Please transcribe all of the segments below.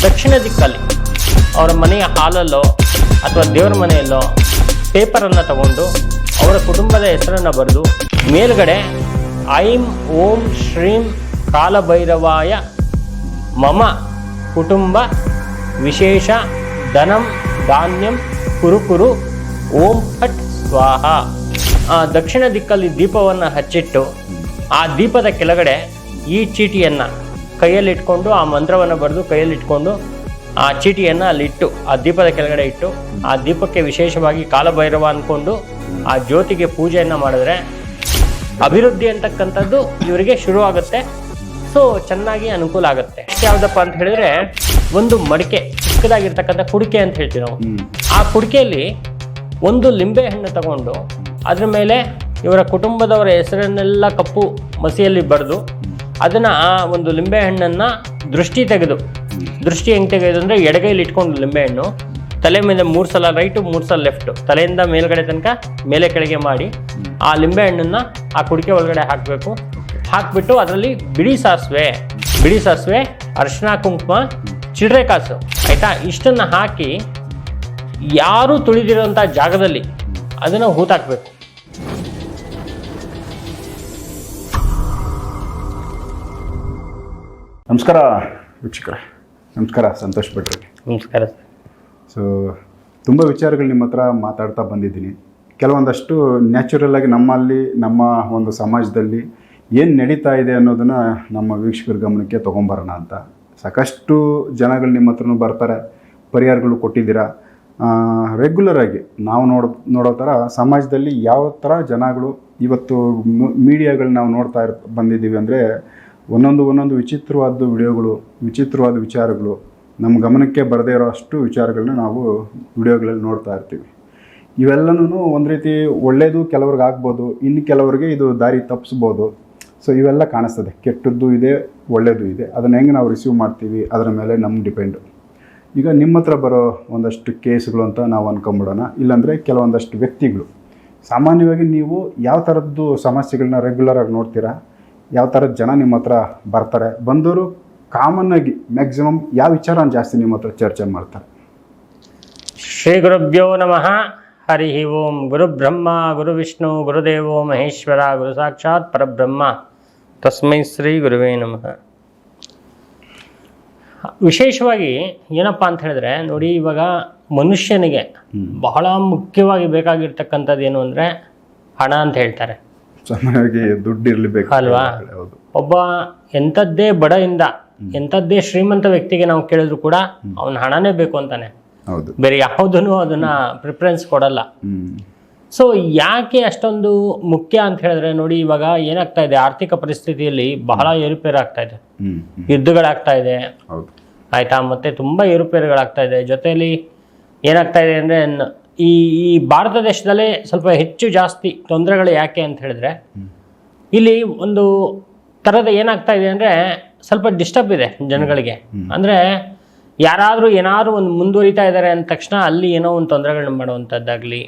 ದಕ್ಷಿಣ ದಿಕ್ಕಲ್ಲಿ ಅವರ ಮನೆಯ ಹಾಲಲ್ಲೋ ಅಥವಾ ದೇವರ ಮನೆಯಲ್ಲೋ ಪೇಪರನ್ನು ತಗೊಂಡು ಅವರ ಕುಟುಂಬದ ಹೆಸರನ್ನು ಬರೆದು ಮೇಲ್ಗಡೆ ಐಂ ಓಂ ಶ್ರೀಂ ಕಾಲಭೈರವಾಯ ಮಮ ಕುಟುಂಬ ವಿಶೇಷ ಧನಂ ಧಾನ್ಯಂ ಕುರುಕುರು ಓಂ ಫಟ್ ಸ್ವಾಹ ದಕ್ಷಿಣ ದಿಕ್ಕಲ್ಲಿ ದೀಪವನ್ನು ಹಚ್ಚಿಟ್ಟು ಆ ದೀಪದ ಕೆಳಗಡೆ ಈ ಚೀಟಿಯನ್ನು ಕೈಯಲ್ಲಿಟ್ಕೊಂಡು ಆ ಮಂತ್ರವನ್ನು ಬರೆದು ಕೈಯಲ್ಲಿಟ್ಕೊಂಡು ಆ ಚೀಟಿಯನ್ನು ಅಲ್ಲಿಟ್ಟು ಆ ದೀಪದ ಕೆಳಗಡೆ ಇಟ್ಟು ಆ ದೀಪಕ್ಕೆ ವಿಶೇಷವಾಗಿ ಕಾಲಭೈರವ ಅಂದ್ಕೊಂಡು ಆ ಜ್ಯೋತಿಗೆ ಪೂಜೆಯನ್ನು ಮಾಡಿದ್ರೆ ಅಭಿವೃದ್ಧಿ ಅಂತಕ್ಕಂಥದ್ದು ಇವರಿಗೆ ಶುರು ಆಗುತ್ತೆ. ಸೊ ಚೆನ್ನಾಗಿ ಅನುಕೂಲ ಆಗುತ್ತೆ. ಯಾವುದಪ್ಪ ಅಂತ ಹೇಳಿದ್ರೆ ಒಂದು ಮಡಿಕೆ, ಚಿಕ್ಕದಾಗಿರ್ತಕ್ಕಂಥ ಕುಡಿಕೆ ಅಂತ ಹೇಳ್ತೀವಿ ನಾವು. ಆ ಕುಡಿಕೆಯಲ್ಲಿ ಒಂದು ಲಿಂಬೆ ಹಣ್ಣು ತಗೊಂಡು ಅದ್ರ ಮೇಲೆ ಇವರ ಕುಟುಂಬದವರ ಹೆಸರನ್ನೆಲ್ಲ ಕಪ್ಪು ಮಸಿಯಲ್ಲಿ ಬರೆದು ಅದನ್ನು ಆ ಒಂದು ಲಿಂಬೆ ಹಣ್ಣನ್ನು ದೃಷ್ಟಿ ಹೆಂಗೆ ತೆಗೆಯೋದು ಅಂದರೆ ಎಡಗೈಲಿ ಇಟ್ಕೊಂಡು ಲಿಂಬೆಹಣ್ಣು ತಲೆ ಮೇಲೆ 3 ಸಲ ರೈಟು 3 ಸಲ ಲೆಫ್ಟು, ತಲೆಯಿಂದ ಮೇಲ್ಗಡೆ ತನಕ ಮೇಲೆ ಕೆಳಗೆ ಮಾಡಿ ಆ ಲಿಂಬೆಹಣ್ಣನ್ನು ಆ ಕುಡಿಕೆ ಒಳಗಡೆ ಹಾಕಬೇಕು. ಹಾಕಿಬಿಟ್ಟು ಅದರಲ್ಲಿ ಬಿಳಿ ಸಾಸಿವೆ ಅರಿಶಿನ ಕುಂಕುಮ ಚಿಲ್ಲರೆ ಕಾಸು ಆಯಿತಾ, ಇಷ್ಟನ್ನು ಹಾಕಿ ಯಾರೂ ತುಳಿದಿರೋಂಥ ಜಾಗದಲ್ಲಿ ಅದನ್ನು ಹೂತಾಕಬೇಕು. ನಮಸ್ಕಾರ ವೀಕ್ಷಕರೇ. ನಮಸ್ಕಾರ ಸಂತೋಷ್ ಭಟ್ರೆ. ನಮಸ್ಕಾರ ಸರ್. ಸೊ ತುಂಬ ವಿಚಾರಗಳು ನಿಮ್ಮ ಹತ್ರ ಮಾತಾಡ್ತಾ ಬಂದಿದ್ದೀನಿ. ಕೆಲವೊಂದಷ್ಟು ನ್ಯಾಚುರಲ್ ಆಗಿ ನಮ್ಮಲ್ಲಿ ನಮ್ಮ ಒಂದು ಸಮಾಜದಲ್ಲಿ ಏನು ನಡೀತಾ ಇದೆ ಅನ್ನೋದನ್ನು ನಮ್ಮ ವೀಕ್ಷಕರ ಗಮನಕ್ಕೆ ತೊಗೊಂಬರೋಣ ಅಂತ. ಸಾಕಷ್ಟು ಜನಗಳು ನಿಮ್ಮ ಹತ್ರನೂ ಬರ್ತಾರೆ, ಪರಿಹಾರಗಳು ಕೊಟ್ಟಿದ್ದೀರಾ. ರೆಗ್ಯುಲರಾಗಿ ನಾವು ನೋಡೋ ಥರ ಸಮಾಜದಲ್ಲಿ ಯಾವ ಥರ ಜನಗಳು ಇವತ್ತು ಮೀಡಿಯಾಗಳು ನಾವು ನೋಡ್ತಾ ಬಂದಿದ್ದೀವಿ ಅಂದರೆ ಒಂದೊಂದು ವಿಚಿತ್ರವಾದ ವಿಡಿಯೋಗಳು, ವಿಚಿತ್ರವಾದ ವಿಚಾರಗಳು, ನಮ್ಮ ಗಮನಕ್ಕೆ ಬರದೇ ಇರೋ ಅಷ್ಟು ವಿಚಾರಗಳನ್ನ ನಾವು ವಿಡಿಯೋಗಳಲ್ಲಿ ನೋಡ್ತಾ ಇರ್ತೀವಿ. ಇವೆಲ್ಲನೂ ಒಂದು ರೀತಿ ಒಳ್ಳೆಯದು ಕೆಲವ್ರಿಗೆ ಆಗ್ಬೋದು, ಇನ್ನು ಕೆಲವರಿಗೆ ಇದು ದಾರಿ ತಪ್ಪಿಸ್ಬೋದು. ಸೊ ಇವೆಲ್ಲ ಕಾಣಿಸ್ತದೆ, ಕೆಟ್ಟದ್ದು ಇದೆ, ಒಳ್ಳೆಯದು ಇದೆ. ಅದನ್ನು ಹೆಂಗೆ ನಾವು ರಿಸೀವ್ ಮಾಡ್ತೀವಿ ಅದರ ಮೇಲೆ ನಮ್ಗೆ ಡಿಪೆಂಡು. ಈಗ ನಿಮ್ಮ ಹತ್ರ ಬರೋ ಒಂದಷ್ಟು ಕೇಸ್ಗಳು ಅಂತ ನಾವು ಅಂದ್ಕೊಂಬಿಡೋಣ. ಇಲ್ಲಾಂದರೆ ಕೆಲವೊಂದಷ್ಟು ವ್ಯಕ್ತಿಗಳು, ಸಾಮಾನ್ಯವಾಗಿ ನೀವು ಯಾವ ಥರದ್ದು ಸಮಸ್ಯೆಗಳನ್ನ ರೆಗ್ಯುಲರಾಗಿ ನೋಡ್ತೀರಾ, ಯಾವ ಥರದ ಜನ ನಿಮ್ಮ ಹತ್ರ ಬರ್ತಾರೆ, ಬಂದವರು ಕಾಮನ್ನಾಗಿ ಮ್ಯಾಕ್ಸಿಮಮ್ ಯಾವ ವಿಚಾರ ಜಾಸ್ತಿ ನಿಮ್ಮ ಹತ್ರ ಚರ್ಚೆ ಮಾಡ್ತಾರೆ? ಶ್ರೀ ಗುರುಭ್ಯೋ ನಮಃ. ಹರಿ ಓಂ. ಗುರು ಬ್ರಹ್ಮ ಗುರು ವಿಷ್ಣು ಗುರುದೇವೋ ಮಹೇಶ್ವರ ಗುರು ಸಾಕ್ಷಾತ್ ಪರಬ್ರಹ್ಮ ತಸ್ಮೈ ಶ್ರೀ ಗುರುವೇ ನಮಃ. ವಿಶೇಷವಾಗಿ ಏನಪ್ಪ ಅಂತ ಹೇಳಿದ್ರೆ ನೋಡಿ, ಇವಾಗ ಮನುಷ್ಯನಿಗೆ ಬಹಳ ಮುಖ್ಯವಾಗಿ ಬೇಕಾಗಿರ್ತಕ್ಕಂಥದ್ದು ಏನು ಅಂದರೆ ಹಣ ಅಂತ ಹೇಳ್ತಾರೆ. ಸಾಮಾನ್ಯವಾಗಿ ದುಡ್ಡು ಇರಲೇಬೇಕು ಅಲ್ವಾ? ಒಬ್ಬ ಎಂಥದ್ದೇ ಬಡಯಿಂದ ಎಂಥದ್ದೇ ಶ್ರೀಮಂತ ವ್ಯಕ್ತಿಗೆ ನಾವು ಕೇಳಿದ್ರು ಕೂಡ ಅವನ ಹಣನೇ ಬೇಕು ಅಂತಾನೆ, ಬೇರೆ ಯಾವುದನ್ನು ಅದನ್ನ ಪ್ರಿಫರೆನ್ಸ್ ಕೊಡಲ್ಲ. ಸೊ ಯಾಕೆ ಅಷ್ಟೊಂದು ಮುಖ್ಯ ಅಂತ ಹೇಳಿದ್ರೆ ನೋಡಿ, ಇವಾಗ ಏನಾಗ್ತಾ ಇದೆ, ಆರ್ಥಿಕ ಪರಿಸ್ಥಿತಿಯಲ್ಲಿ ಬಹಳ ಏರುಪೇರು ಆಗ್ತಾ ಇದೆ, ಯುದ್ಧಗಳಾಗ್ತಾ ಇದೆ ಆಯ್ತಾ, ಮತ್ತೆ ತುಂಬಾ ಏರುಪೇರುಗಳಾಗ್ತಾ ಇದೆ. ಜೊತೆಯಲ್ಲಿ ಏನಾಗ್ತಾ ಇದೆ ಅಂದ್ರೆ ಈ ಭಾರತ ದೇಶದಲ್ಲೇ ಸ್ವಲ್ಪ ಹೆಚ್ಚು ಜಾಸ್ತಿ ತೊಂದರೆಗಳು ಯಾಕೆ ಅಂತ ಹೇಳಿದ್ರೆ, ಇಲ್ಲಿ ಒಂದು ಥರದ ಏನಾಗ್ತಾ ಇದೆ ಅಂದರೆ ಸ್ವಲ್ಪ ಡಿಸ್ಟರ್ಬ್ ಇದೆ ಜನಗಳಿಗೆ. ಅಂದರೆ ಯಾರಾದರೂ ಏನಾದರೂ ಒಂದು ಮುಂದುವರಿತಾ ಇದ್ದಾರೆ ಅಂದ ತಕ್ಷಣ ಅಲ್ಲಿ ಏನೋ ಒಂದು ತೊಂದರೆಗಳನ್ನ ಮಾಡುವಂಥದ್ದಾಗಲಿ,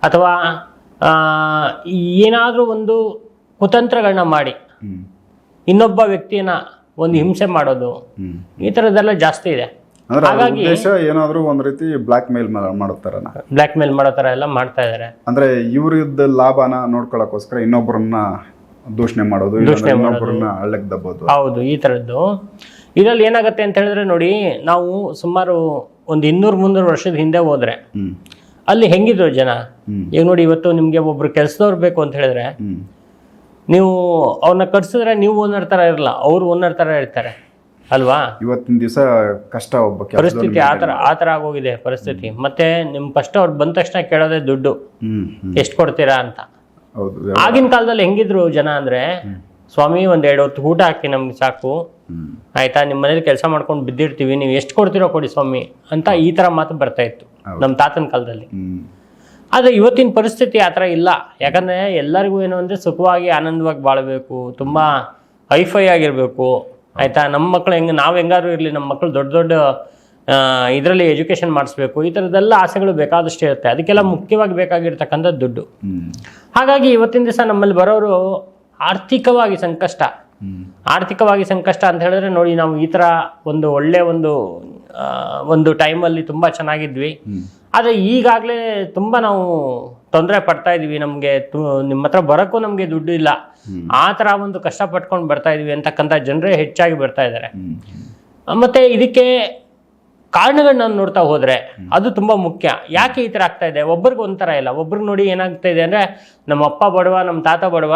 ಅಥವಾ ಏನಾದರೂ ಒಂದು ಕುತಂತ್ರಗಳನ್ನ ಮಾಡಿ ಇನ್ನೊಬ್ಬ ವ್ಯಕ್ತಿಯನ್ನ ಒಂದು ಹಿಂಸೆ ಮಾಡೋದು, ಈ ಥರದ್ದೆಲ್ಲ ಜಾಸ್ತಿ ಇದೆ. ಹಾಗಾಗಿ ಏನಾದರೂ ಒಂದು ರೀತಿ ಬ್ಲಾಕ್ ಮೇಲ್ ಮಾಡೋ ಥರ ಎಲ್ಲ ಮಾಡ್ತಾ ಇದ್ದಾರೆ. ಅಂದ್ರೆ ಇವ್ರದ್ದು ಲಾಭನ ನೋಡ್ಕೊಳ್ಳೋಕ್ಕೋಸ್ಕರ ಇನ್ನೊಬ್ಬರನ್ನ ದೂಷಣೆ ಮಾಡೋದು, ಇನ್ನೊಬ್ಬರನ್ನ ಹಳ್ಳಕ್ಕೆ ದಬ್ಬೋದು. ಹೌದು, ಈ ಥರದ್ದು. ಇದರಲ್ಲಿ ಏನಾಗುತ್ತೆ ಅಂತ ಹೇಳಿದ್ರೆ ನೋಡಿ, ನಾವು ಸುಮಾರು ಒಂದು 200-300 ವರ್ಷದ ಹಿಂದೆ ಹೋದ್ರೆ ಅಲ್ಲಿ ಹೆಂಗಿದ್ರು ಜನ. ಈಗ ನೋಡಿ, ಇವತ್ತು ನಿಮ್ಗೆ ಒಬ್ರು ಕೆಲಸದವ್ರು ಬೇಕು ಅಂತ ಹೇಳಿದ್ರೆ ನೀವು ಅವ್ರನ್ನ ಕರ್ಸಿದ್ರೆ ನೀವು ಓನರ್ ಥರ ಇರಲ್ಲ, ಅವ್ರು ಓನರ್ ಥರ ಇರ್ತಾರೆ ಅಲ್ವಾ? ಇವತ್ತಿನ ದಿವಸ ಕಷ್ಟ, ಒಬ್ಬ ಪರಿಸ್ಥಿತಿ ಆ ಥರ ಆಗೋಗಿದೆ ಪರಿಸ್ಥಿತಿ. ಮತ್ತೆ ನಿಮ್ ಫಸ್ಟ್ ಅವ್ರು ಬಂದ ತಕ್ಷಣ ಕೇಳೋದೇ ದುಡ್ಡು, ಎಷ್ಟು ಕೊಡ್ತೀರಾ ಅಂತ. ಆಗಿನ ಕಾಲದಲ್ಲಿ ಹೆಂಗಿದ್ರು ಜನ ಅಂದ್ರೆ, ಸ್ವಾಮಿ 1-2 ಹೊತ್ತು ಊಟ ಹಾಕಿ ನಮ್ಗೆ ಸಾಕು ಆಯ್ತಾ, ನಿಮ್ಮ ಮನೇಲಿ ಕೆಲಸ ಮಾಡ್ಕೊಂಡು ಬಿದ್ದಿರ್ತೀವಿ, ನೀವು ಎಷ್ಟು ಕೊಡ್ತೀರೋ ಕೊಡಿ ಸ್ವಾಮಿ ಅಂತ ಈ ತರ ಮಾತು ಬರ್ತಾ ಇತ್ತು ನಮ್ಮ ತಾತನ ಕಾಲದಲ್ಲಿ. ಆದ್ರೆ ಇವತ್ತಿನ ಪರಿಸ್ಥಿತಿ ಆ ಥರ ಇಲ್ಲ. ಯಾಕಂದ್ರೆ ಎಲ್ಲರಿಗೂ ಏನು ಅಂದ್ರೆ ಸುಖವಾಗಿ ಆನಂದವಾಗಿ ಬಾಳಬೇಕು, ತುಂಬಾ ಹೈಫೈ ಆಗಿರ್ಬೇಕು ಆಯ್ತಾ. ನಮ್ಮ ಮಕ್ಕಳು ನಾವು ಹೆಂಗಾದ್ರು ಇರಲಿ, ನಮ್ಮ ಮಕ್ಕಳು ದೊಡ್ಡ ಇದರಲ್ಲಿ ಎಜುಕೇಶನ್ ಮಾಡಿಸ್ಬೇಕು, ಈ ಥರದ್ದೆಲ್ಲ ಆಸೆಗಳು ಬೇಕಾದಷ್ಟು ಇರುತ್ತೆ. ಅದಕ್ಕೆಲ್ಲ ಮುಖ್ಯವಾಗಿ ಬೇಕಾಗಿರ್ತಕ್ಕಂಥದ್ದು ದುಡ್ಡು. ಹಾಗಾಗಿ ಇವತ್ತಿನ ದಿವಸ ನಮ್ಮಲ್ಲಿ ಬರೋರು ಆರ್ಥಿಕವಾಗಿ ಸಂಕಷ್ಟ, ಆರ್ಥಿಕವಾಗಿ ಸಂಕಷ್ಟ ಅಂತ ಹೇಳಿದ್ರೆ ನೋಡಿ, ನಾವು ಈ ಥರ ಒಂದು ಒಳ್ಳೆ ಒಂದು ಟೈಮಲ್ಲಿ ತುಂಬ ಚೆನ್ನಾಗಿದ್ವಿ. ಆದರೆ ಈಗಾಗಲೇ ತುಂಬ ನಾವು ತೊಂದರೆ ಪಡ್ತಾ ಇದೀವಿ. ನಮಗೆ ನಿಮ್ಮ ಹತ್ರ ಬರೋಕ್ಕೂ ನಮಗೆ ದುಡ್ಡು ಇಲ್ಲ, ಆ ಥರ ಒಂದು ಕಷ್ಟಪಟ್ಕೊಂಡು ಬರ್ತಾ ಇದೀವಿ ಅಂತಕ್ಕಂಥ ಜನರೇ ಹೆಚ್ಚಾಗಿ ಬರ್ತಾ ಇದ್ದಾರೆ. ಮತ್ತು ಇದಕ್ಕೆ ಕಾರಣಗಳನ್ನ ನೋಡ್ತಾ ಹೋದರೆ ಅದು ತುಂಬ ಮುಖ್ಯ. ಯಾಕೆ ಈ ಥರ ಆಗ್ತಾ ಇದೆ? ಒಬ್ರಿಗೆ ಒಂಥರ ಇಲ್ಲ. ಒಬ್ರಿಗೆ ನೋಡಿ ಏನಾಗ್ತಾ ಇದೆ ಅಂದರೆ, ನಮ್ಮ ಅಪ್ಪ ಬಡವ, ನಮ್ಮ ತಾತ ಬಡವ,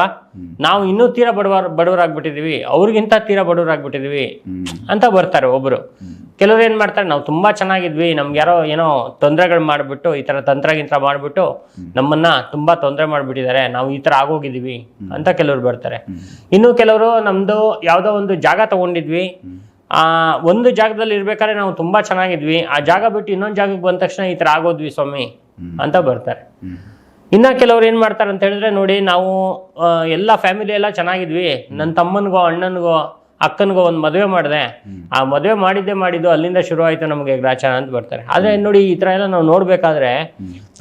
ನಾವು ಇನ್ನೂ ತೀರಾ ಬಡವರಾಗ್ಬಿಟ್ಟಿದೀವಿ, ಅವ್ರಿಗಿಂತ ತೀರಾ ಬಡವರಾಗ್ಬಿಟ್ಟಿದೀವಿ ಅಂತ ಬರ್ತಾರೆ ಒಬ್ಬರು. ಕೆಲವ್ರು ಏನು ಮಾಡ್ತಾರೆ, ನಾವು ತುಂಬ ಚೆನ್ನಾಗಿದ್ವಿ, ನಮ್ಗೆ ಯಾರೋ ಏನೋ ತೊಂದರೆಗಳು ಮಾಡಿಬಿಟ್ಟು ಈ ಥರ ತಂತ್ರಗಿಂತ್ರ ಮಾಡಿಬಿಟ್ಟು ನಮ್ಮನ್ನು ತುಂಬ ತೊಂದರೆ ಮಾಡಿಬಿಟ್ಟಿದ್ದಾರೆ, ನಾವು ಈ ಥರ ಆಗೋಗಿದ್ದೀವಿ ಅಂತ ಕೆಲವ್ರು ಬರ್ತಾರೆ. ಇನ್ನು ಕೆಲವರು ನಮ್ಮದು ಯಾವುದೋ ಒಂದು ಜಾಗ ತೊಗೊಂಡಿದ್ವಿ, ಒಂದು ಜಾಗದಲ್ಲಿ ಇರ್ಬೇಕಾದ್ರೆ ನಾವು ತುಂಬಾ ಚೆನ್ನಾಗಿದ್ವಿ, ಆ ಜಾಗ ಬಿಟ್ಟು ಇನ್ನೊಂದು ಜಾಗಕ್ಕೆ ಬಂದ ತಕ್ಷಣ ಈ ತರ ಆಗೋದ್ವಿ ಸ್ವಾಮಿ ಅಂತ ಬರ್ತಾರೆ. ಇನ್ನ ಕೆಲವ್ರು ಏನ್ ಮಾಡ್ತಾರೆ ಅಂತ ಹೇಳಿದ್ರೆ, ನೋಡಿ ನಾವು ಎಲ್ಲ ಫ್ಯಾಮಿಲಿ ಎಲ್ಲ ಚೆನ್ನಾಗಿದ್ವಿ, ನನ್ನ ತಮ್ಮನಿಗೋ ಅಣ್ಣನಿಗೋ ಅಕ್ಕನಿಗೋ ಒಂದು ಮದುವೆ ಮಾಡಿದೆ, ಆ ಮದುವೆ ಮಾಡಿದ್ದು ಅಲ್ಲಿಂದ ಶುರು ಆಯ್ತು ನಮಗೆ ಗ್ರಾಚಾರ ಅಂತ ಬರ್ತಾರೆ. ಆದ್ರೆ ನೋಡಿ, ಈ ತರ ಎಲ್ಲ ನಾವು ನೋಡ್ಬೇಕಾದ್ರೆ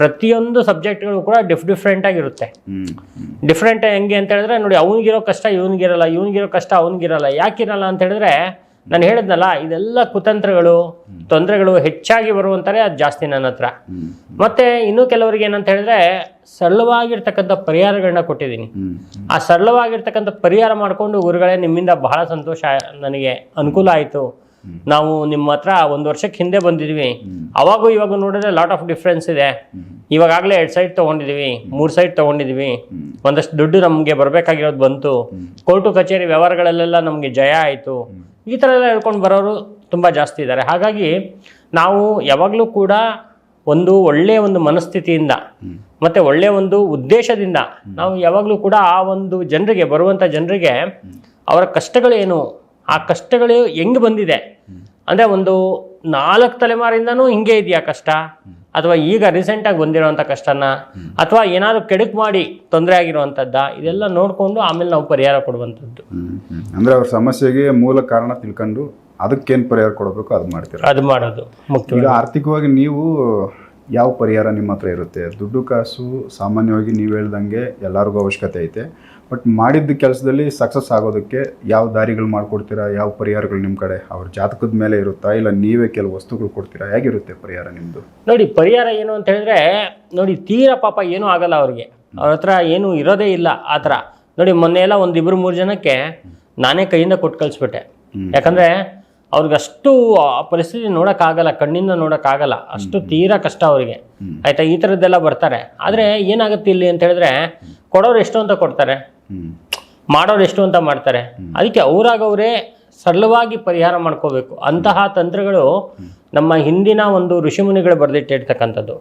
ಪ್ರತಿಯೊಂದು ಸಬ್ಜೆಕ್ಟ್ಗಳು ಕೂಡ ಡಿಫ್ರೆಂಟ್ ಆಗಿರುತ್ತೆ. ಡಿಫ್ರೆಂಟ್ ಹೆಂಗೆ ಅಂತ ಹೇಳಿದ್ರೆ, ನೋಡಿ ಅವನಿಗಿರೋ ಕಷ್ಟ ಇವನಿಗಿರಲ್ಲ, ಇವನಿಗಿರೋ ಕಷ್ಟ ಅವನಿಗಿರಲ್ಲ. ಯಾಕಿರಲ್ಲ ಅಂತ ಹೇಳಿದ್ರೆ, ನಾನು ಹೇಳಿದ್ನಲ್ಲ, ಇದೆಲ್ಲ ಕುತಂತ್ರಗಳು, ತೊಂದರೆಗಳು ಹೆಚ್ಚಾಗಿ ಬರುವಂತಾರೆ, ಅದು ಜಾಸ್ತಿ ನನ್ನ ಹತ್ರ. ಮತ್ತೆ ಇನ್ನೂ ಕೆಲವರಿಗೆ ಏನಂತ ಹೇಳಿದ್ರೆ, ಸರಳವಾಗಿರ್ತಕ್ಕಂಥ ಪರಿಹಾರಗಳನ್ನ ಕೊಟ್ಟಿದ್ದೀನಿ. ಆ ಸರಳವಾಗಿರ್ತಕ್ಕಂಥ ಪರಿಹಾರ ಮಾಡಿಕೊಂಡು, ಗುರುಗಳೇ ನಿಮ್ಮಿಂದ ಬಹಳ ಸಂತೋಷ, ನನಗೆ ಅನುಕೂಲ ಆಯಿತು, ನಾವು ನಿಮ್ಮ ಹತ್ರ 1 ವರ್ಷಕ್ಕೆ ಹಿಂದೆ ಬಂದಿದ್ವಿ, ಅವಾಗೂ ಇವಾಗ ನೋಡಿದ್ರೆ ಲಾಟ್ ಆಫ್ ಡಿಫ್ರೆನ್ಸ್ ಇದೆ. ಇವಾಗಲೇ 2 ಸೈಟ್ ತೊಗೊಂಡಿದ್ದೀವಿ, 3 ಸೈಟ್ ತೊಗೊಂಡಿದ್ದೀವಿ, ಒಂದಷ್ಟು ದುಡ್ಡು ನಮಗೆ ಬರಬೇಕಾಗಿರೋದು ಬಂತು, ಕೋರ್ಟು ಕಚೇರಿ ವ್ಯವಹಾರಗಳಲ್ಲೆಲ್ಲ ನಮಗೆ ಜಯ ಆಯಿತು, ಈ ಥರ ಎಲ್ಲ ಹೇಳ್ಕೊಂಡು ಬರೋರು ತುಂಬ ಜಾಸ್ತಿ ಇದ್ದಾರೆ. ಹಾಗಾಗಿ ನಾವು ಯಾವಾಗಲೂ ಕೂಡ ಒಂದು ಒಳ್ಳೆಯ ಒಂದು ಮನಸ್ಥಿತಿಯಿಂದ ಮತ್ತು ಒಳ್ಳೆಯ ಒಂದು ಉದ್ದೇಶದಿಂದ ನಾವು ಯಾವಾಗಲೂ ಕೂಡ ಆ ಒಂದು ಜನರಿಗೆ, ಬರುವಂಥ ಜನರಿಗೆ ಅವರ ಕಷ್ಟಗಳೇನು, ಆ ಕಷ್ಟಗಳು ಹೆಂಗೆ ಬಂದಿದೆ ಅಂದರೆ, ಒಂದು 4 ತಲೆಮಾರಿಂದನೂ ಹಿಂಗೆ ಇದೆಯಾ ಕಷ್ಟ, ಅಥವಾ ಈಗ ರೀಸೆಂಟಾಗಿ ಬಂದಿರೋವಂಥ ಕಷ್ಟನ, ಅಥವಾ ಏನಾದ್ರು ಕೆಡುಕು ಮಾಡಿ ತೊಂದರೆ ಆಗಿರುವಂಥದ್ದ, ಇದೆಲ್ಲ ನೋಡಿಕೊಂಡು ಆಮೇಲೆ ನಾವು ಪರಿಹಾರ ಕೊಡುವಂಥದ್ದು. ಅಂದರೆ ಅವ್ರ ಸಮಸ್ಯೆಗೆ ಮೂಲ ಕಾರಣ ತಿಳ್ಕೊಂಡು ಅದಕ್ಕೇನು ಪರಿಹಾರ ಕೊಡಬೇಕು ಅದು ಮಾಡ್ತೀರಾ? ಅದು ಮಾಡೋದು ಮುಖ್ಯ. ಈಗ ಆರ್ಥಿಕವಾಗಿ ನೀವು ಯಾವ ಪರಿಹಾರ ನಿಮ್ಮ ಹತ್ರ ಇರುತ್ತೆ? ದುಡ್ಡು ಕಾಸು ಸಾಮಾನ್ಯವಾಗಿ ನೀವು ಹೇಳ್ದಂಗೆ ಎಲ್ಲರಿಗೂ ಅವಶ್ಯಕತೆ ಐತೆ, ಬಟ್ ಮಾಡಿದ್ದ ಕೆಲಸದಲ್ಲಿ ಸಕ್ಸಸ್ ಆಗೋದಕ್ಕೆ ಯಾವ ದಾರಿಗಳು ಮಾಡಿಕೊಡ್ತೀರಾ? ಯಾವ ಪರಿಹಾರಗಳು ನಿಮ್ಮ ಕಡೆ ಅವ್ರ ಜಾತಕದ ಮೇಲೆ ಇರುತ್ತಾ, ಇಲ್ಲ ನೀವೇ ಕೆಲವು ವಸ್ತುಗಳು ಕೊಡ್ತೀರಾ? ಹೇಗಿರುತ್ತೆ ಪರಿಹಾರ ನಿಮ್ಮದು? ನೋಡಿ, ಪರಿಹಾರ ಏನು ಅಂತ ಹೇಳಿದ್ರೆ, ನೋಡಿ ತೀರಾ ಪಾಪ ಏನೂ ಆಗಲ್ಲ ಅವ್ರಿಗೆ, ಅವ್ರ ಹತ್ರ ಏನೂ ಇರೋದೇ ಇಲ್ಲ ಆ ಥರ. ನೋಡಿ, ಮೊನ್ನೆ ಎಲ್ಲ 1-2-3 ಜನಕ್ಕೆ ನಾನೇ ಕೈಯಿಂದ ಕೊಟ್ಟು ಕಳಿಸ್ಬಿಟ್ಟೆ. ಯಾಕಂದರೆ ಅವ್ರಿಗಷ್ಟು ಆ ಪರಿಸ್ಥಿತಿ ನೋಡೋಕ್ಕಾಗಲ್ಲ, ಕಣ್ಣಿಂದ ನೋಡೋಕ್ಕಾಗಲ್ಲ, ಅಷ್ಟು ತೀರಾ ಕಷ್ಟ ಅವರಿಗೆ. ಆಯಿತಾ, ಈ ಥರದ್ದೆಲ್ಲ ಬರ್ತಾರೆ. ಆದರೆ ಏನಾಗುತ್ತೆ ಇಲ್ಲಿ ಅಂತ ಹೇಳಿದ್ರೆ, ಕೊಡೋರು ಎಷ್ಟು ಅಂತ ಕೊಡ್ತಾರೆ, ಮಾಡೋರು ಎಷ್ಟು ಅಂತ ಮಾಡ್ತಾರೆ. ಅದಕ್ಕೆ ಅವರಾಗವರೇ ಸರಳವಾಗಿ ಪರಿಹಾರ ಮಾಡ್ಕೋಬೇಕು. ಅಂತಹ ತಂತ್ರಗಳು ನಮ್ಮ ಹಿಂದಿನ ಒಂದು ಋಷಿಮುನಿಗಳು ಬರೆದಿಟ್ಟಿರ್ತಕ್ಕಂಥದ್ದು.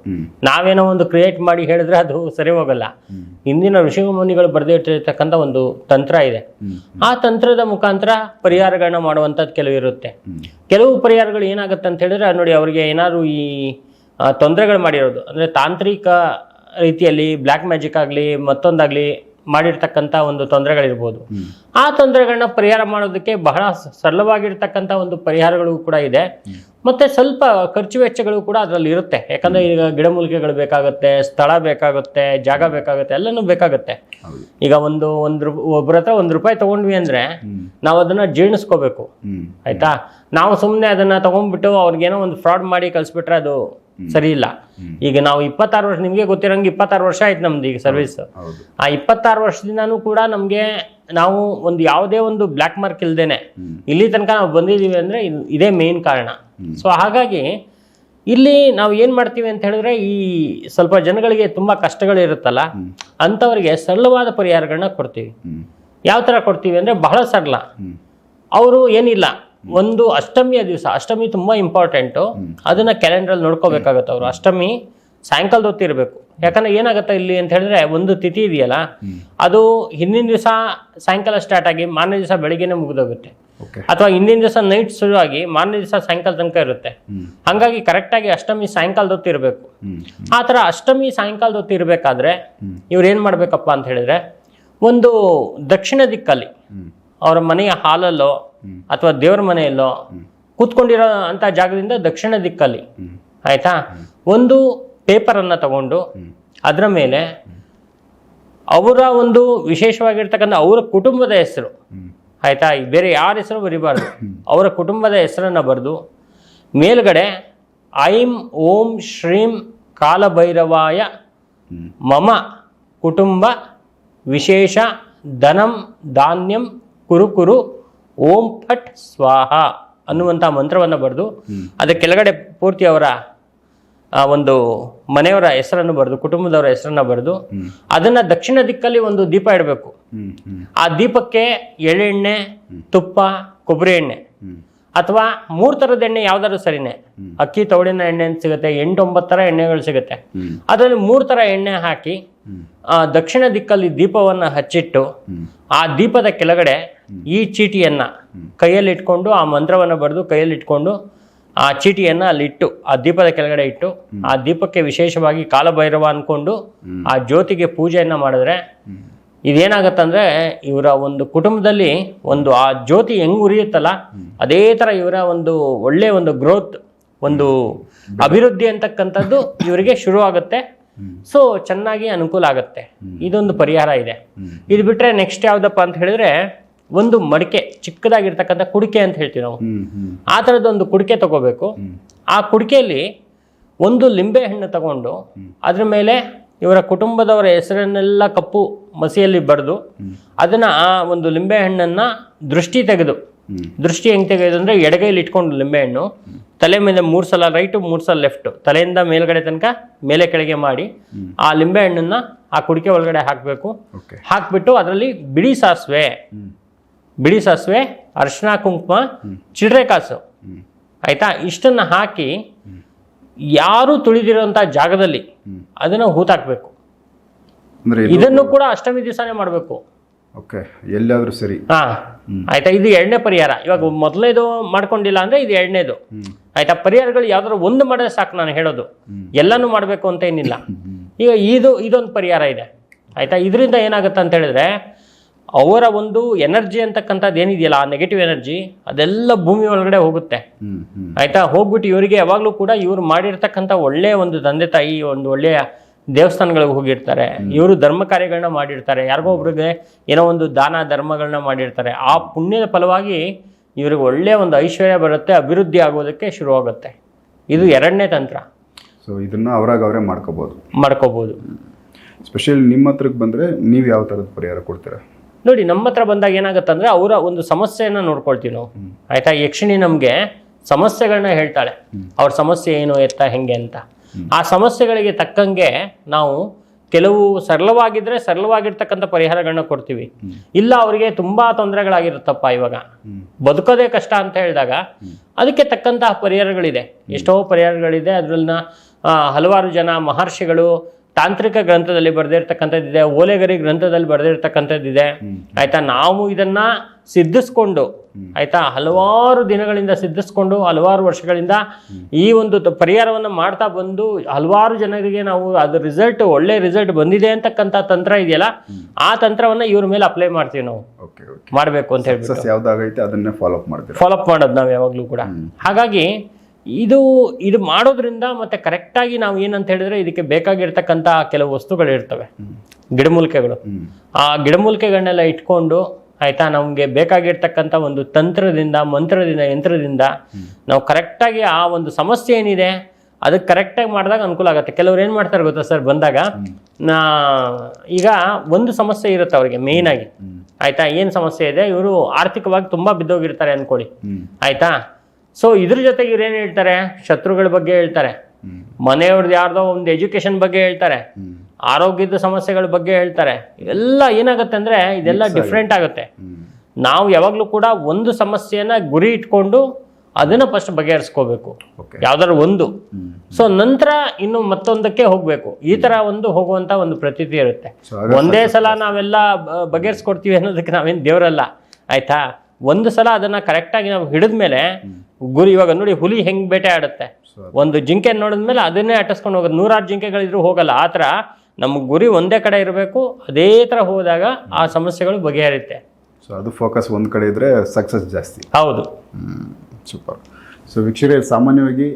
ನಾವೇನೋ ಒಂದು ಕ್ರಿಯೇಟ್ ಮಾಡಿ ಹೇಳಿದ್ರೆ ಅದು ಸರಿ ಹೋಗಲ್ಲ. ಹಿಂದಿನ ಋಷಿಮುನಿಗಳು ಬರೆದಿಟ್ಟಿರ್ತಕ್ಕಂಥ ಒಂದು ತಂತ್ರ ಇದೆ. ಆ ತಂತ್ರದ ಮುಖಾಂತರ ಪರಿಹಾರಗಳನ್ನ ಮಾಡುವಂಥದ್ದು ಕೆಲವು ಇರುತ್ತೆ. ಕೆಲವು ಪರಿಹಾರಗಳು ಏನಾಗುತ್ತೆ ಅಂತ ಹೇಳಿದ್ರೆ, ನೋಡಿ ಅವರಿಗೆ ಏನಾದ್ರು ಈ ತೊಂದರೆಗಳು ಮಾಡಿರೋದು ಅಂದರೆ ತಾಂತ್ರಿಕ ರೀತಿಯಲ್ಲಿ ಬ್ಲ್ಯಾಕ್ ಮ್ಯಾಜಿಕ್ ಆಗಲಿ ಮತ್ತೊಂದಾಗಲಿ ಮಾಡಿರ್ತಕ್ಕಂಥ ಒಂದು ತೊಂದರೆಗಳಿರ್ಬೋದು. ಆ ತೊಂದರೆಗಳನ್ನ ಪರಿಹಾರ ಮಾಡೋದಕ್ಕೆ ಬಹಳ ಸರಳವಾಗಿರ್ತಕ್ಕಂಥ ಒಂದು ಪರಿಹಾರಗಳು ಕೂಡ ಇದೆ. ಮತ್ತೆ ಸ್ವಲ್ಪ ಖರ್ಚು ವೆಚ್ಚಗಳು ಕೂಡ ಅದರಲ್ಲಿ ಇರುತ್ತೆ. ಯಾಕಂದ್ರೆ ಈಗ ಗಿಡಮೂಲಿಕೆಗಳು ಬೇಕಾಗುತ್ತೆ, ಸ್ಥಳ ಬೇಕಾಗುತ್ತೆ, ಜಾಗ ಬೇಕಾಗುತ್ತೆ, ಎಲ್ಲನೂ ಬೇಕಾಗುತ್ತೆ. ಈಗ ಒಬ್ಬರ ಹತ್ರ ₹1 ತಗೊಂಡ್ವಿ ಅಂದ್ರೆ ನಾವು ಅದನ್ನ ಜೀರ್ಣಿಸ್ಕೋಬೇಕು. ಆಯ್ತಾ, ನಾವು ಸುಮ್ಮನೆ ಅದನ್ನ ತಗೊಂಡ್ಬಿಟ್ಟು ಅವ್ರಿಗೇನೋ ಒಂದು ಫ್ರಾಡ್ ಮಾಡಿ ಕಳ್ಸಿಬಿಟ್ರೆ ಅದು ಸರಿ ಇಲ್ಲ. ಈಗ ನಾವು 26 ವರ್ಷ, ನಿಮ್ಗೆ ಗೊತ್ತಿರಂಗೆ 26 ವರ್ಷ ಆಯ್ತು ನಮ್ದು ಈಗ ಸರ್ವಿಸ್. ಆ 26 ವರ್ಷದಿಂದಾನು ಕೂಡ ನಮ್ಗೆ ನಾವು ಒಂದು ಯಾವುದೇ ಒಂದು ಬ್ಲ್ಯಾಕ್ ಮಾರ್ಕ್ ಇಲ್ದೇನೆ ಇಲ್ಲಿ ತನಕ ನಾವು ಬಂದಿದ್ದೀವಿ ಅಂದ್ರೆ ಇದೇ ಮೇನ್ ಕಾರಣ. ಸೊ ಹಾಗಾಗಿ ಇಲ್ಲಿ ನಾವು ಏನ್ ಮಾಡ್ತೀವಿ ಅಂತ ಹೇಳಿದ್ರೆ, ಈ ಸ್ವಲ್ಪ ಜನಗಳಿಗೆ ತುಂಬಾ ಕಷ್ಟಗಳಿರುತ್ತಲ್ಲ, ಅಂತವರಿಗೆ ಸರಳವಾದ ಪರಿಹಾರಗಳನ್ನ ಕೊಡ್ತೀವಿ. ಯಾವ ತರ ಕೊಡ್ತೀವಿ ಅಂದ್ರೆ, ಬಹಳ ಸರಳ. ಅವರು ಏನಿಲ್ಲ, ಒಂದು ಅಷ್ಟಮಿಯ ದಿವಸ, ಅಷ್ಟಮಿ ತುಂಬಾ ಇಂಪಾರ್ಟೆಂಟು, ಅದನ್ನ ಕ್ಯಾಲೆಂಡರ್ ನೋಡ್ಕೋಬೇಕಾಗತ್ತೆ. ಅವರು ಅಷ್ಟಮಿ ಸಾಯಂಕಾಲದ ಹೊತ್ತಿರ್ಬೇಕು. ಯಾಕಂದ್ರೆ ಏನಾಗುತ್ತೆ ಇಲ್ಲಿ ಅಂತ ಹೇಳಿದ್ರೆ, ಒಂದು ತಿಥಿ ಇದೆಯಲ್ಲ, ಅದು ಹಿಂದಿನ ದಿವಸ ಸಾಯಂಕಾಲ ಸ್ಟಾರ್ಟ್ ಆಗಿ ಮಾರನೇ ದಿವಸ ಬೆಳಿಗ್ಗೆನೆ ಮುಗಿದೋಗುತ್ತೆ, ಅಥವಾ ಹಿಂದಿನ ದಿವಸ ನೈಟ್ ಶುರುವಾಗಿ ಮಾರನೇ ದಿವಸ ಸಾಯಂಕಾಲ ತನಕ ಇರುತ್ತೆ. ಹಂಗಾಗಿ ಕರೆಕ್ಟಾಗಿ ಅಷ್ಟಮಿ ಸಾಯಂಕಾಲದ ಹೊತ್ತು ಇರಬೇಕು. ಆ ಥರ ಅಷ್ಟಮಿ ಸಾಯಂಕಾಲದ ಹೊತ್ತು ಇರಬೇಕಾದ್ರೆ ಇವ್ರು ಏನು ಮಾಡ್ಬೇಕಪ್ಪ ಅಂತ ಹೇಳಿದ್ರೆ, ಒಂದು ದಕ್ಷಿಣ ದಿಕ್ಕಲ್ಲಿ ಅವರ ಮನೆಯ ಹಾಲಲ್ಲೋ ಅಥವಾ ದೇವರ ಮನೆಯಲ್ಲೋ ಕೂತ್ಕೊಂಡಿರೋ ಅಂತ ಜಾಗದಿಂದ ದಕ್ಷಿಣ ದಿಕ್ಕಲ್ಲಿ, ಆಯ್ತಾ, ಒಂದು ಪೇಪರ್ ಅನ್ನ ತಗೊಂಡು ಅದರ ಮೇಲೆ ಅವರ ಒಂದು ವಿಶೇಷವಾಗಿರ್ತಕ್ಕಂಥ ಅವರ ಕುಟುಂಬದ ಹೆಸರು, ಆಯಿತಾ, ಬೇರೆ ಯಾರ ಹೆಸರು ಬರಿಬಾರ್ದು, ಅವರ ಕುಟುಂಬದ ಹೆಸರನ್ನು ಬರೆದು ಮೇಲ್ಗಡೆ ಐಂ ಓಂ ಶ್ರೀಂ ಕಾಲಭೈರವಾಯ ಮಮ ಕುಟುಂಬ ವಿಶೇಷ ಧನಂ ಧಾನ್ಯಂ ಕುರು ಕುರು ಓಂ ಫಟ್ ಸ್ವಾಹ ಅನ್ನುವಂಥ ಮಂತ್ರವನ್ನು ಬರೆದು ಅದರ ಕೆಳಗಡೆ ಪೂರ್ತಿ ಅವರ ಒಂದು ಮನೆಯವರ ಹೆಸರನ್ನು ಬರೆದು ಕುಟುಂಬದವರ ಹೆಸರನ್ನು ಬರೆದು ಅದನ್ನು ದಕ್ಷಿಣ ದಿಕ್ಕಲ್ಲಿ ಒಂದು ದೀಪ ಇಡಬೇಕು. ಆ ದೀಪಕ್ಕೆ ಎಳ್ಳೆಣ್ಣೆ, ತುಪ್ಪ, ಕೊಬ್ಬರಿ ಎಣ್ಣೆ ಅಥವಾ 3 ಥರದ ಎಣ್ಣೆ ಯಾವ್ದಾದ್ರು ಸರಿನೇ, ಅಕ್ಕಿ ತೌಡಿನ ಎಣ್ಣೆ ಅಂತ ಸಿಗುತ್ತೆ, 8-9 ಥರ ಎಣ್ಣೆಗಳು ಸಿಗುತ್ತೆ. ಅದರಲ್ಲಿ 3 ಥರ ಎಣ್ಣೆ ಹಾಕಿ ದಕ್ಷಿಣ ದಿಕ್ಕಲ್ಲಿ ದೀಪವನ್ನು ಹಚ್ಚಿಟ್ಟು ಆ ದೀಪದ ಕೆಳಗಡೆ ಈ ಚೀಟಿಯನ್ನ ಕೈಯಲ್ಲಿ ಇಟ್ಕೊಂಡು ಆ ಮಂತ್ರವನ್ನು ಬರೆದು ಕೈಯಲ್ಲಿ ಇಟ್ಕೊಂಡು ಆ ಚೀಟಿಯನ್ನ ಅಲ್ಲಿಟ್ಟು ಆ ದೀಪದ ಕೆಳಗಡೆ ಇಟ್ಟು ಆ ದೀಪಕ್ಕೆ ವಿಶೇಷವಾಗಿ ಕಾಲಭೈರವ ಅನ್ಕೊಂಡು ಆ ಜ್ಯೋತಿಗೆ ಪೂಜೆಯನ್ನ ಮಾಡಿದ್ರೆ ಇದೇನಾಗತ್ತಂದ್ರೆ ಇವರ ಒಂದು ಕುಟುಂಬದಲ್ಲಿ ಒಂದು ಆ ಜ್ಯೋತಿ ಹೆಂಗ್ ಉರಿಯುತ್ತಲ್ಲ ಅದೇ ತರ ಇವರ ಒಂದು ಒಳ್ಳೆ ಒಂದು ಗ್ರೋತ್, ಒಂದು ಅಭಿವೃದ್ಧಿ ಅಂತಕ್ಕಂಥದ್ದು ಇವರಿಗೆ ಶುರು ಆಗುತ್ತೆ. ಸೊ ಚೆನ್ನಾಗಿ ಅನುಕೂಲ ಆಗುತ್ತೆ. ಇದೊಂದು ಪರಿಹಾರ ಇದೆ. ಇದು ಬಿಟ್ರೆ ನೆಕ್ಸ್ಟ್ ಯಾವ್ದಪ್ಪ ಅಂತ ಹೇಳಿದ್ರೆ ಒಂದು ಮಡಿಕೆ, ಚಿಕ್ಕದಾಗಿರ್ತಕ್ಕಂಥ ಕುಡಿಕೆ ಅಂತ ಹೇಳ್ತೀವಿ ನಾವು, ಆ ಥರದ್ದೊಂದು ಕುಡಿಕೆ ತಗೋಬೇಕು. ಆ ಕುಡಿಕೆಯಲ್ಲಿ ಒಂದು ಲಿಂಬೆ ಹಣ್ಣು ತಗೊಂಡು ಅದ್ರ ಮೇಲೆ ಇವರ ಕುಟುಂಬದವರ ಹೆಸರನ್ನೆಲ್ಲ ಕಪ್ಪು ಮಸಿಯಲ್ಲಿ ಬರೆದು ಅದನ್ನ ಆ ಒಂದು ಲಿಂಬೆ ಹಣ್ಣನ್ನ ದೃಷ್ಟಿ ಹೆಂಗ್ ತೆಗೆಯೋದು ಅಂದ್ರೆ ಎಡಗೈಲಿ ಇಟ್ಕೊಂಡು ಲಿಂಬೆ ಹಣ್ಣು ತಲೆ ಮೇಲೆ 3 ಸಲ ರೈಟು 3 ಸಲ ಲೆಫ್ಟ್, ತಲೆಯಿಂದ ಮೇಲ್ಗಡೆ ತನಕ ಮೇಲೆ ಕೆಳಗೆ ಮಾಡಿ ಆ ಲಿಂಬೆ ಹಣ್ಣನ್ನ ಆ ಕುಡಿಕೆ ಒಳಗಡೆ ಹಾಕಬೇಕು. ಹಾಕ್ಬಿಟ್ಟು ಅದರಲ್ಲಿ ಬಿಳಿ ಸಾಸಿವೆ, ಅರಿಶಿನ ಕುಂಕುಮ, ಚಿಲ್ಲರೆ ಕಾಸು, ಆಯ್ತಾ, ಇಷ್ಟನ್ನ ಹಾಕಿ ಯಾರು ತುಳಿದಿರೋಂಥ ಜಾಗದಲ್ಲಿ ಅದನ್ನ ಹೂತಾಕ್ಬೇಕು. ಇದನ್ನು ಕೂಡ ಅಷ್ಟಮಿ ದಿವಸನೇ ಮಾಡಬೇಕು. ಎಲ್ಲಾದ್ರೂ ಸರಿ. ಆಯ್ತಾ, ಇದು 2ನೇ ಪರಿಹಾರ. ಇವಾಗ ಮೊದಲನೇದು ಮಾಡ್ಕೊಂಡಿಲ್ಲ ಅಂದ್ರೆ ಇದು 2ನೇದು. ಆಯ್ತಾ, ಪರಿಹಾರಗಳು ಯಾವ್ದಾದ್ರು ಒಂದು ಮಾಡಿದ್ರೆ ಸಾಕು, ನಾನು ಹೇಳೋದು ಎಲ್ಲಾನು ಮಾಡ್ಬೇಕು ಅಂತ ಏನಿಲ್ಲ. ಈಗ ಇದೊಂದು ಪರಿಹಾರ ಇದೆ. ಆಯ್ತಾ, ಇದರಿಂದ ಏನಾಗುತ್ತೆ ಅಂತ ಹೇಳಿದ್ರೆ ಅವರ ಒಂದು ಎನರ್ಜಿ ಅಂತಕ್ಕಂಥದ್ದು ಏನಿದೆಯಲ್ಲ, ಆ ನೆಗೆಟಿವ್ ಎನರ್ಜಿ ಅದೆಲ್ಲ ಭೂಮಿ ಒಳಗಡೆ ಹೋಗುತ್ತೆ. ಆಯ್ತಾ, ಹೋಗ್ಬಿಟ್ಟು ಇವರಿಗೆ ಯಾವಾಗಲೂ ಕೂಡ ಇವ್ರು ಮಾಡಿರ್ತಕ್ಕಂಥ ಒಳ್ಳೆಯ ಒಂದು ತಂದೆ ತಾಯಿ ಒಂದು ಒಳ್ಳೆಯ ದೇವಸ್ಥಾನಗಳಿಗೆ ಹೋಗಿರ್ತಾರೆ, ಇವರು ಧರ್ಮ ಕಾರ್ಯಗಳನ್ನ ಮಾಡಿರ್ತಾರೆ, ಯಾರಿಗೋ ಒಬ್ರಿಗೆ ಏನೋ ಒಂದು ದಾನ ಧರ್ಮಗಳನ್ನ ಮಾಡಿರ್ತಾರೆ. ಆ ಪುಣ್ಯದ ಫಲವಾಗಿ ಇವ್ರಿಗೆ ಒಳ್ಳೆಯ ಒಂದು ಐಶ್ವರ್ಯ ಬರುತ್ತೆ, ಅಭಿವೃದ್ಧಿ ಆಗೋದಕ್ಕೆ ಶುರುವಾಗುತ್ತೆ. ಇದು 2ನೇ ತಂತ್ರ. ಸೊ ಇದನ್ನ ಅವರೇ ಮಾಡ್ಕೋಬಹುದು. ಸ್ಪೆಷಲಿ ನಿಮ್ಮ ಹತ್ರಕ್ಕೆ ಬಂದ್ರೆ ನೀವು ಯಾವ ಥರದ ಪರಿಹಾರ ಕೊಡ್ತೀರಾ? ನೋಡಿ, ನಮ್ಮ ಹತ್ರ ಬಂದಾಗ ಏನಾಗುತ್ತೆ ಅಂದ್ರೆ ಅವರ ಒಂದು ಸಮಸ್ಯೆಯನ್ನ ನೋಡ್ಕೊಳ್ತೀವಿ ನಾವು. ಆಯ್ತಾ, ಯಕ್ಷಿಣಿ ನಮ್ಗೆ ಸಮಸ್ಯೆಗಳನ್ನ ಹೇಳ್ತಾಳೆ, ಅವ್ರ ಸಮಸ್ಯೆ ಏನು ಎತ್ತ ಹೆಂಗೆ ಅಂತ. ಆ ಸಮಸ್ಯೆಗಳಿಗೆ ತಕ್ಕಂಗೆ ನಾವು ಕೆಲವು ಸರಳವಾಗಿರ್ತಕ್ಕಂಥ ಪರಿಹಾರಗಳನ್ನ ಕೊಡ್ತೀವಿ. ಇಲ್ಲ ಅವರಿಗೆ ತುಂಬಾ ತೊಂದರೆಗಳಾಗಿರುತ್ತಪ್ಪ, ಇವಾಗ ಬದುಕೋದೇ ಕಷ್ಟ ಅಂತ ಹೇಳಿದಾಗ ಅದಕ್ಕೆ ತಕ್ಕಂತಹ ಪರಿಹಾರಗಳಿದೆ, ಎಷ್ಟೋ ಪರಿಹಾರಗಳಿದೆ. ಅದ್ರನ್ನ ಹಲವಾರು ಜನ ಮಹರ್ಷಿಗಳು ತಾಂತ್ರಿಕ ಗ್ರಂಥದಲ್ಲಿ ಬರೆದಿರ್ತಕ್ಕಂಥದ್ದಿದೆ, ಓಲೆಗರಿ ಗ್ರಂಥದಲ್ಲಿ ಬರೆದಿರ್ತಕ್ಕಂಥದ್ದಿದೆ. ಆಯ್ತಾ, ನಾವು ಇದನ್ನ ಸಿದ್ಧಿಸ್ಕೊಂಡು, ಆಯ್ತಾ, ಹಲವಾರು ದಿನಗಳಿಂದ ಸಿದ್ಧಿಸ್ಕೊಂಡು ಹಲವಾರು ವರ್ಷಗಳಿಂದ ಈ ಒಂದು ಪರಿಹಾರವನ್ನು ಮಾಡ್ತಾ ಬಂದು ಹಲವಾರು ಜನರಿಗೆ ನಾವು ಅದು ಒಳ್ಳೆ ರಿಸಲ್ಟ್ ಬಂದಿದೆ ಅಂತಕ್ಕಂಥ ತಂತ್ರ ಇದೆಯಲ್ಲ, ಆ ತಂತ್ರವನ್ನ ಇವ್ರ ಮೇಲೆ ಅಪ್ಲೈ ಮಾಡ್ತೀವಿ ನಾವು. ಮಾಡ್ಬೇಕು ಅಂತ ಹೇಳ್ಬಿಟ್ಟು ಅದನ್ನೇ ಫಾಲೋಅಪ್ ಮಾಡೋದು ನಾವು ಯಾವಾಗ್ಲೂ ಕೂಡ. ಹಾಗಾಗಿ ಇದು ಮಾಡೋದ್ರಿಂದ ಮತ್ತೆ ಕರೆಕ್ಟಾಗಿ ನಾವು ಏನಂತ ಹೇಳಿದ್ರೆ ಇದಕ್ಕೆ ಬೇಕಾಗಿರ್ತಕ್ಕಂಥ ಕೆಲವು ವಸ್ತುಗಳು ಇರ್ತವೆ, ಗಿಡಮೂಲಿಕೆಗಳು. ಆ ಗಿಡಮೂಲಿಕೆಗಳನ್ನೆಲ್ಲ ಇಟ್ಕೊಂಡು, ಆಯ್ತಾ, ನಮ್ಗೆ ಬೇಕಾಗಿರ್ತಕ್ಕಂಥ ಒಂದು ತಂತ್ರದಿಂದ, ಮಂತ್ರದಿಂದ, ಯಂತ್ರದಿಂದ ನಾವು ಕರೆಕ್ಟಾಗಿ ಆ ಒಂದು ಸಮಸ್ಯೆ ಏನಿದೆ ಅದಕ್ಕೆ ಕರೆಕ್ಟಾಗಿ ಮಾಡಿದಾಗ ಅನುಕೂಲ ಆಗುತ್ತೆ. ಕೆಲವ್ರು ಏನ್ ಮಾಡ್ತಾರೆ ಗೊತ್ತಾ ಸರ್, ಬಂದಾಗ ಈಗ ಒಂದು ಸಮಸ್ಯೆ ಇರುತ್ತೆ ಅವ್ರಿಗೆ ಮೇನ್ ಆಗಿ. ಆಯ್ತಾ, ಏನ್ ಸಮಸ್ಯೆ ಇದೆ, ಇವರು ಆರ್ಥಿಕವಾಗಿ ತುಂಬಾ ಬಿದ್ದೋಗಿರ್ತಾರೆ ಅನ್ಕೊಳ್ಳಿ. ಆಯ್ತಾ, ಸೊ ಇದ್ರ ಜೊತೆಗೆ ಇವ್ರು ಏನ್ ಹೇಳ್ತಾರೆ, ಶತ್ರುಗಳ ಬಗ್ಗೆ ಹೇಳ್ತಾರೆ, ಮನೆಯವ್ರದ್ದು ಯಾರ್ದೋ ಒಂದು ಎಜುಕೇಶನ್ ಬಗ್ಗೆ ಹೇಳ್ತಾರೆ, ಆರೋಗ್ಯದ ಸಮಸ್ಯೆಗಳ ಬಗ್ಗೆ ಹೇಳ್ತಾರೆ. ಇವೆಲ್ಲ ಏನಾಗುತ್ತೆ ಅಂದ್ರೆ ಇದೆಲ್ಲ ಡಿಫ್ರೆಂಟ್ ಆಗುತ್ತೆ. ನಾವು ಯಾವಾಗ್ಲೂ ಕೂಡ ಒಂದು ಸಮಸ್ಯೆಯನ್ನ ಗುರಿ ಇಟ್ಕೊಂಡು ಅದನ್ನ ಫಸ್ಟ್ ಬಗೆಹರಿಸ್ಕೋಬೇಕು, ಯಾವ್ದಾದ್ರು ಒಂದು. ಸೊ ನಂತರ ಇನ್ನು ಮತ್ತೊಂದಕ್ಕೆ ಹೋಗ್ಬೇಕು. ಈ ತರ ಹೋಗುವಂತ ಒಂದು ಪ್ರತೀತಿ ಇರುತ್ತೆ. ಒಂದೇ ಸಲ ನಾವೆಲ್ಲ ಬಗೆಹರಿಸ್ಕೊಡ್ತೀವಿ ಅನ್ನೋದಕ್ಕೆ ನಾವೇನ್ ದೇವರಲ್ಲ. ಆಯ್ತಾ, ಒಂದು ಸಲ ಅದನ್ನ ಕರೆಕ್ಟಾಗಿ ನಾವು ಹಿಡಿದ್ಮೇಲೆ ಗುರಿ, ಇವಾಗ ನೋಡಿ ಹುಲಿ ಹೆಂಗ್ ಬೇಟೆ ಆಡುತ್ತೆ, ಒಂದು ಜಿಂಕೆ ನೋಡಿದ್ಮೇಲೆ ಅದನ್ನೇ ಅಟ್ಟಿಸ್ಕೊಂಡು ಹೋಗೋದು. 100 ಜಿಂಕೆಗಳಿದ್ರು ಹೋಗಲ್ಲ. ಆ ಥರ ನಮ್ಮ ಗುರಿ ಒಂದೇ ಕಡೆ ಇರಬೇಕು. ಅದೇ ಥರ ಹೋದಾಗ ಆ ಸಮಸ್ಯೆಗಳು ಬಗೆಹರಿಯುತ್ತೆ. ಸೊ ಅದು ಫೋಕಸ್ ಒಂದು ಕಡೆ ಇದ್ರೆ ಸಕ್ಸಸ್ ಜಾಸ್ತಿ. ಹೌದು. ಸೂಪರ್. ಸೊ ವೀಕ್ಷಕರೇ, ಸಾಮಾನ್ಯವಾಗಿ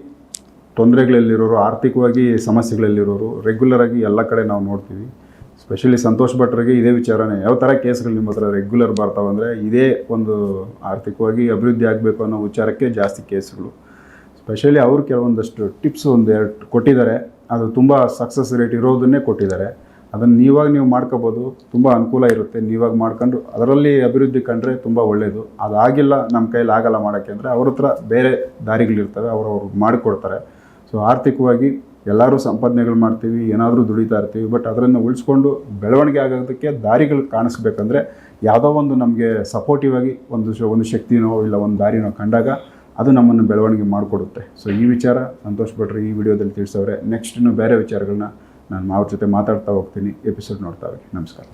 ತೊಂದರೆಗಳಲ್ಲಿರೋರು, ಆರ್ಥಿಕವಾಗಿ ಸಮಸ್ಯೆಗಳಲ್ಲಿರೋರು ರೆಗ್ಯುಲರ್ ಆಗಿ ಎಲ್ಲ ಕಡೆ ನಾವು ನೋಡ್ತೀವಿ. ಸ್ಪೆಷಲಿ ಸಂತೋಷ್ ಭಟ್ರಿಗೆ ಇದೇ ವಿಚಾರನೇ. ಯಾವ ಥರ ಕೇಸ್ಗಳು ನಿಮ್ಮ ಹತ್ರ ರೆಗ್ಯುಲರ್ ಬರ್ತಾವಂದರೆ ಇದೇ ಒಂದು ಆರ್ಥಿಕವಾಗಿ ಅಭಿವೃದ್ಧಿ ಆಗಬೇಕು ಅನ್ನೋ ವಿಚಾರಕ್ಕೆ ಜಾಸ್ತಿ ಕೇಸ್ಗಳು. ಸ್ಪೆಷಲಿ ಅವರು ಕೆಲವೊಂದಷ್ಟು ಟಿಪ್ಸ್ ಒಂದೆರಡು ಕೊಟ್ಟಿದ್ದಾರೆ, ಅದು ತುಂಬ ಸಕ್ಸಸ್ ರೇಟ್ ಇರೋದನ್ನೇ ಕೊಟ್ಟಿದ್ದಾರೆ. ಅದನ್ನು ನೀವು ಮಾಡ್ಕೋಬೋದು, ತುಂಬ ಅನುಕೂಲ ಇರುತ್ತೆ. ನೀವಾಗ ಮಾಡ್ಕೊಂಡು ಅದರಲ್ಲಿ ಅಭಿವೃದ್ಧಿ ಕಂಡ್ರೆ ತುಂಬ ಒಳ್ಳೆಯದು. ಅದಾಗಿಲ್ಲ, ನಮ್ಮ ಕೈಲಿ ಆಗಲ್ಲ ಮಾಡೋಕ್ಕೆ ಅಂದರೆ ಅವ್ರ ಹತ್ರ ಬೇರೆ ದಾರಿಗಳಿರ್ತವೆ, ಅವರು ಮಾಡಿಕೊಡ್ತಾರೆ. ಸೊ ಆರ್ಥಿಕವಾಗಿ ಎಲ್ಲರೂ ಸಂಪಾದನೆಗಳು ಮಾಡ್ತೀವಿ, ಏನಾದರೂ ದುಡಿತಾ ಇರ್ತೀವಿ, ಬಟ್ ಅದನ್ನು ಉಳಿಸ್ಕೊಂಡು ಬೆಳವಣಿಗೆ ಆಗೋದಕ್ಕೆ ದಾರಿಗಳು ಕಾಣಿಸ್ಬೇಕಂದ್ರೆ ಯಾವುದೋ ಒಂದು ನಮಗೆ ಸಪೋರ್ಟಿವ್ ಆಗಿ ಒಂದು ಶಕ್ತಿನೋ ಇಲ್ಲ ಒಂದು ದಾರಿನೋ ಕಂಡಾಗ ಅದು ನಮ್ಮನ್ನು ಬೆಳವಣಿಗೆ ಮಾಡಿಕೊಡುತ್ತೆ. ಸೊ ಈ ವಿಚಾರ ಸಂತೋಷ್ ಭಟ್ರು ಈ ವಿಡಿಯೋದಲ್ಲಿ ತಿಳಿಸವ್ರೆ. ನೆಕ್ಸ್ಟ್ ಇನ್ನೂ ಬೇರೆ ವಿಚಾರಗಳನ್ನ ನಾನು ಅವ್ರ ಜೊತೆ ಮಾತಾಡ್ತಾ ಹೋಗ್ತೀನಿ. ಎಪಿಸೋಡ್ ನೋಡ್ತಾ ಹೋಗಿ. ನಮಸ್ಕಾರ.